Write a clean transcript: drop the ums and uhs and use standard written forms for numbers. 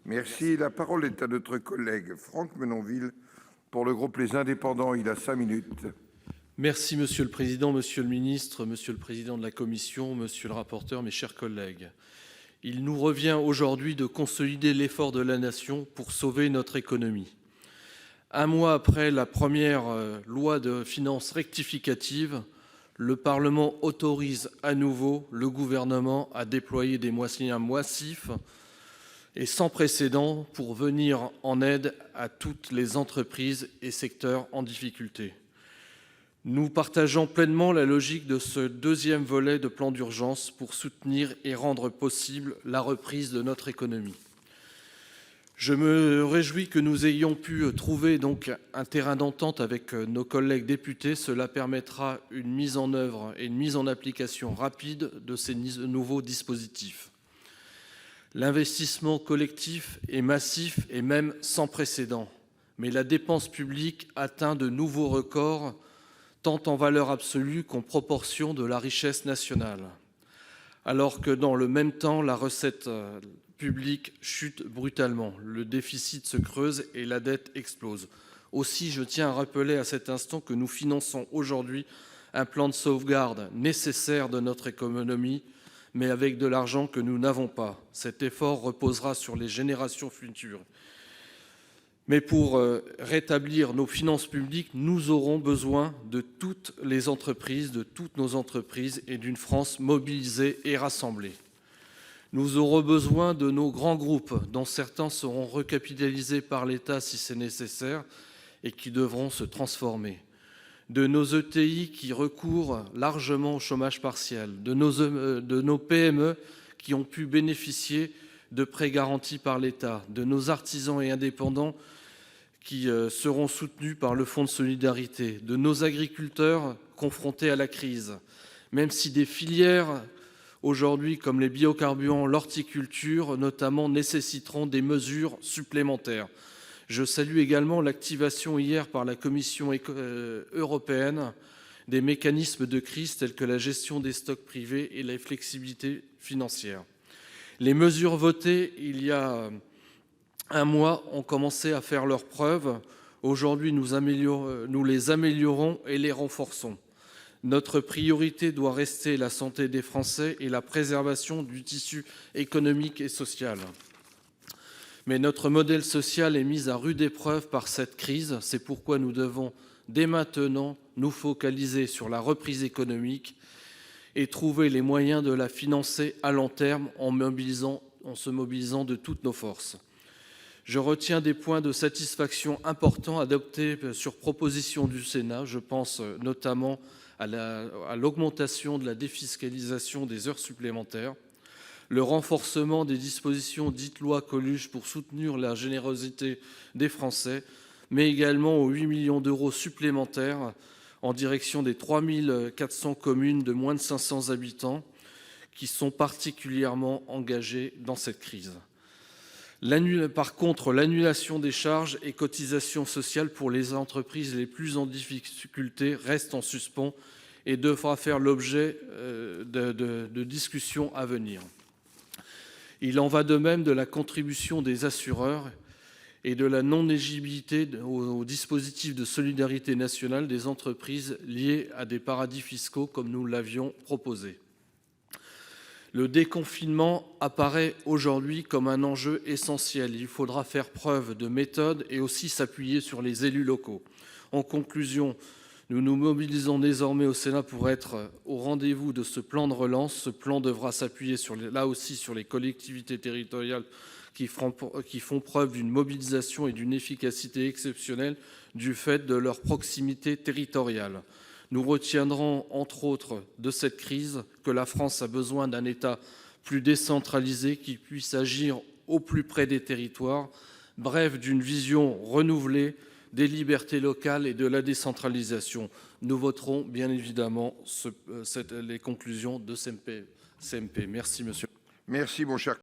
Merci. La parole est à notre collègue Franck Menonville pour le groupe Les Indépendants. Il a 5 minutes. Merci Monsieur le Président, Monsieur le Ministre, Monsieur le Président de la Commission, Monsieur le rapporteur, mes chers collègues. Il nous revient aujourd'hui de consolider l'effort de la nation pour sauver notre économie. Un mois après la première loi de finances rectificative, le Parlement autorise à nouveau le gouvernement à déployer des moyens massifs et sans précédent pour venir en aide à toutes les entreprises et secteurs en difficulté. Nous partageons pleinement la logique de ce deuxième volet de plan d'urgence pour soutenir et rendre possible la reprise de notre économie. Je me réjouis que nous ayons pu trouver un terrain d'entente avec nos collègues députés. Cela permettra une mise en œuvre et une mise en application rapide de ces nouveaux dispositifs. L'investissement collectif est massif et même sans précédent, mais la dépense publique atteint de nouveaux records, tant en valeur absolue qu'en proportion de la richesse nationale, alors que dans le même temps, la recette publique chute brutalement, le déficit se creuse et la dette explose. Aussi, je tiens à rappeler à cet instant que nous finançons aujourd'hui un plan de sauvegarde nécessaire de notre économie, mais avec de l'argent que nous n'avons pas. Cet effort reposera sur les générations futures. Mais pour rétablir nos finances publiques, nous aurons besoin de toutes les entreprises, de toutes nos entreprises et d'une France mobilisée et rassemblée. Nous aurons besoin de nos grands groupes, dont certains seront recapitalisés par l'État si c'est nécessaire et qui devront se transformer. De nos ETI qui recourent largement au chômage partiel, de nos PME qui ont pu bénéficier de prêts garantis par l'État, de nos artisans et indépendants qui seront soutenus par le Fonds de solidarité, de nos agriculteurs confrontés à la crise, même si des filières aujourd'hui comme les biocarburants, l'horticulture notamment, nécessiteront des mesures supplémentaires. Je salue également l'activation hier par la Commission européenne des mécanismes de crise tels que la gestion des stocks privés et la flexibilité financière. Les mesures votées il y a un mois ont commencé à faire leurs preuves. Aujourd'hui, nous les améliorons et les renforçons. Notre priorité doit rester la santé des Français et la préservation du tissu économique et social. Mais notre modèle social est mis à rude épreuve par cette crise. C'est pourquoi nous devons dès maintenant nous focaliser sur la reprise économique et trouver les moyens de la financer à long terme en se mobilisant de toutes nos forces. Je retiens des points de satisfaction importants adoptés sur proposition du Sénat. Je pense notamment à l'augmentation de la défiscalisation des heures supplémentaires, le renforcement des dispositions dites loi Coluche pour soutenir la générosité des Français, mais également aux 8 millions d'euros supplémentaires en direction des 3 400 communes de moins de 500 habitants qui sont particulièrement engagées dans cette crise. Par contre, l'annulation des charges et cotisations sociales pour les entreprises les plus en difficulté reste en suspens et devra faire l'objet de discussions à venir. Il en va de même de la contribution des assureurs et de la non-éligibilité au dispositif de solidarité nationale des entreprises liées à des paradis fiscaux comme nous l'avions proposé. Le déconfinement apparaît aujourd'hui comme un enjeu essentiel. Il faudra faire preuve de méthode et aussi s'appuyer sur les élus locaux. En conclusion, nous nous mobilisons désormais au Sénat pour être au rendez-vous de ce plan de relance. Ce plan devra s'appuyer là aussi sur les collectivités territoriales qui font preuve d'une mobilisation et d'une efficacité exceptionnelle du fait de leur proximité territoriale. Nous retiendrons, entre autres, de cette crise que la France a besoin d'un État plus décentralisé qui puisse agir au plus près des territoires, bref, d'une vision renouvelée des libertés locales et de la décentralisation. Nous voterons bien évidemment les conclusions de CMP. Merci, monsieur. Merci, mon cher